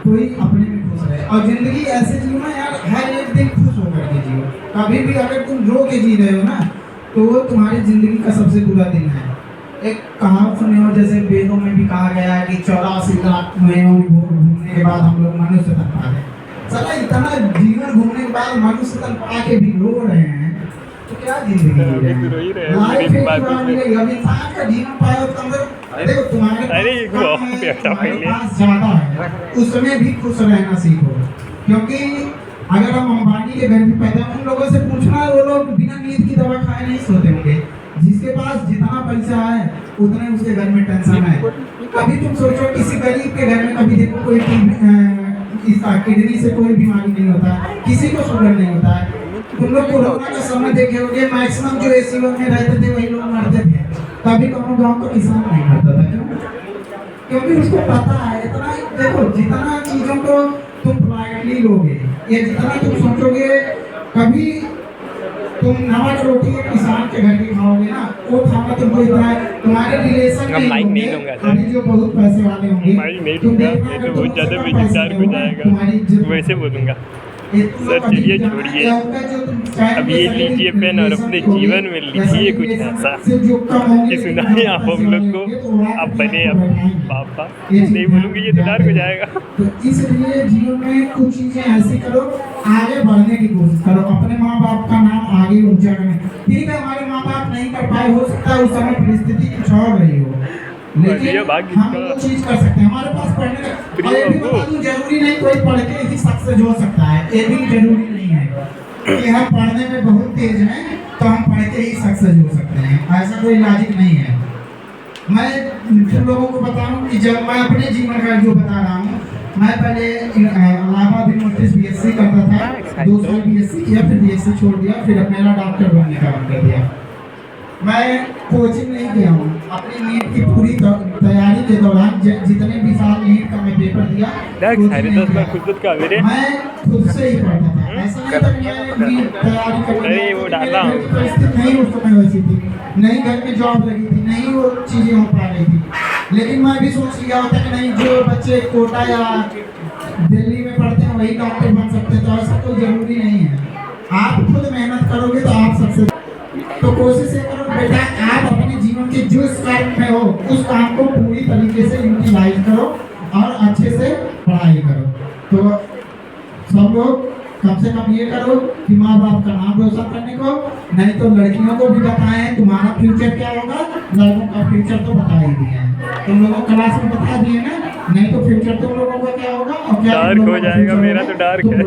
कोई अपने में खुश रहे और जिंदगी ऐसे जियो ना यार, हर एक दिन खुश होकर के जियो। कभी भी अगर तुम रो के जी रहे हो ना तो वो तुम्हारी जिंदगी का सबसे बुरा दिन है। एक कहावत सुने हो, जैसे वेदों में भी कहा गया है कि 84 लाख महीनों घूमने के बाद हम लोग मनुष्य तन पा गए। चला इतना जीवन घूमने के बाद मनुष्य तन पा के भी रो रहे हैं तो क्या जिंदगी है? लाइफ एक बार मिलेगी। अब इंसान का जीवन पाया तो अंदर देखो तुम्हारे पास ज्यादा है, उसमें भी खुश रहना सीखो। क्योंकि अगर हम अंबानी के घर में पैदा, उन लोगों से पूछना वो लोग बिना नींद की दवा खाए नहीं सोते होंगे। जिसके पास जितना पैसा है उतने उसके घर में टेंशन है। कभी तुम सोचो किसी गरीब के घर में कभी देखो कोई किडनी से कोई बीमारी नहीं होता, किसी को शुगर नहीं होता है। तुम लोग कोरोना का समय देखे होंगे, मैक्सिमम जो एसी में रहते थे वही लोग मरते थे। कभी कभी गाँव का किसान नहीं मरता था, क्यों? क्योंकि उसको पता है इतना। देखो जितना चीजों को तुम पोलाइटली लोगे या जितना तुम सोचोगे, कभी तुम नमक रोटी किसान के घर की खाओगे ना, वो खाना तुमको इतना तुम्हारे रिलेशन में नहीं होंगे। अभी जो बहुत पैसे वाले होंगे तुम देखना, ये तो बहुत ज्यादा बेकार हो जाएगा, वैसे बोलूँगा। सर चलिए छोड़िए, अब ये लीजिए पेन और अपने जीवन में लिखिए कुछ ऐसा कि सुनाए आप हम लोग को। आप बने अब पापा, नहीं बोलूँगी ये तो डार्क हो जाएगा। तो इसलिए जीवन में कुछ चीजें ऐसी करो, आगे बढ़ने की कोशिश करो, अपने माँ बाप का नाम आगे ऊंचा करें। ठीक है हमारे माँ बाप नहीं कर पाए, हो सकता है उस समय परिस्थिति कुछ और रही हो, लेकिन हम वो चीज कर सकते हैं। हमारे पास पढ़ने का जरूरी नहीं कोई पढ़ के ही सक्सेस हो सकता है, ये भी जरूरी नहीं है कि हम पढ़ने में बहुत तेज हैं तो हम पढ़ के ही सक्सेस हो सकते हैं, ऐसा कोई लॉजिक नहीं है। मैं तुम लोगों को बताऊं कि जब मैं अपने जीवन का जो बता रहा हूँ, मैं पहले इलाहाबाद यूनिवर्सिटी से बीएससी करता था, 2 साल बीएससी किया, फिर बीएससी छोड़ दिया, फिर मेरा डॉक्टर बनने का मन कर दिया। मैं कोचिंग नहीं किया हूँ, अपनी नीट की पूरी तैयारी के दौरान जितने भी साल नीट का मैं पेपर दिया, मैं खुद से ही पढ़ता था। ऐसा नहीं था कि मैं नीट तैयारी कर परिस्थिति नहीं उस समय वैसी थी, नहीं घर में जॉब लगी थी, नहीं वो चीज़ें हो पा रही थी, लेकिन मैं भी सोच लिया होता कि नहीं जो बच्चे कोटा या दिल्ली में पढ़ते हैं वही डॉक्टर बन सकते हैं, तो ऐसा कोई जरूरी नहीं है। आप खुद मेहनत करोगे तो आप सबसे तो कोशिश ये करो बेटा, आप अपने जीवन के जो काम में हो उस काम को पूरी तरीके से यूटिलाइज करो और अच्छे से पढ़ाई करो। तो सब लोग कम से कम ये करो कि माँ बाप का नाम रोशन करने को, नहीं तो लड़कियों को भी बताएं तुम्हारा फ्यूचर क्या होगा, लड़कों का फ्यूचर तो बता ही दिया है, तुम लोगों क्लास में बता दिए ना, नहीं तो फ्यूचर तुम लोगों का क्या होगा और क्या डार्क हो जाएगा। मेरा तो डार्क है।